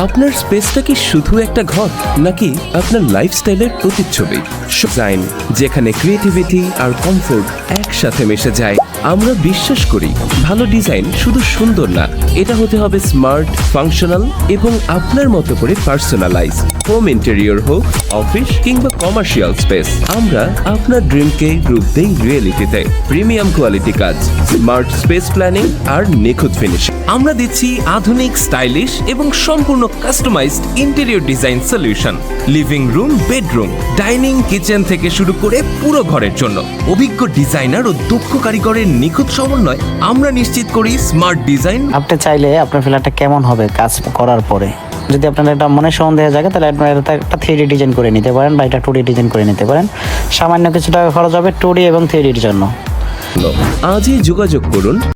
আপনার স্পেসটা কি শুধু একটা ঘর, নাকি আপনার লাইফস্টাইলের প্রতিচ্ছবি? ডিজাইন যেখানে ক্রিয়েটিভিটি আর কমফোর্ট একসাথে মিশে যায়। আমরা বিশ্বাস করি ভালো ডিজাইন শুধু সুন্দর না, এটা হতে হবে স্মার্ট, ফাংশনাল এবং আপনার মতো করে পার্সোনালাইজ। হোম ইন্টেরিয়র হোক, অফিস কিংবা কমার্শিয়াল স্পেস, আমরা আপনার ড্রিমকে রূপ দেই রিয়েলিটিতে। প্রিমিয়াম কোয়ালিটি কাজ, স্মার্ট স্পেস প্ল্যানিং আর নিখুঁত ফিনিশ। আমরা দিচ্ছি আধুনিক, স্টাইলিশ এবং সম্পূর্ণ customised interior design solution. Living room, bedroom, dining, kitchen থেকে শুরু করে পুরো ঘরের জন্য অভিজ্ঞ ডিজাইনার ও দক্ষ কারিগরের নিখুঁত সমন্বয় আমরা নিশ্চিত করি স্মার্ট ডিজাইন। আপনি চাইলে আপনার ফ্ল্যাটটা কেমন হবে কাজ করার পরে, যদি আপনার একটা মনে সন্দেহ জায়গা, তাহলে আপনার একটা 3D ডিজাইন করে নিতে পারেন বা এটা 2D ডিজাইন করে নিতে পারেন। সামান্য কিছু টাকা খরচ হবে 2D এবং 3D এর জন্য। আজই যোগাযোগ করুন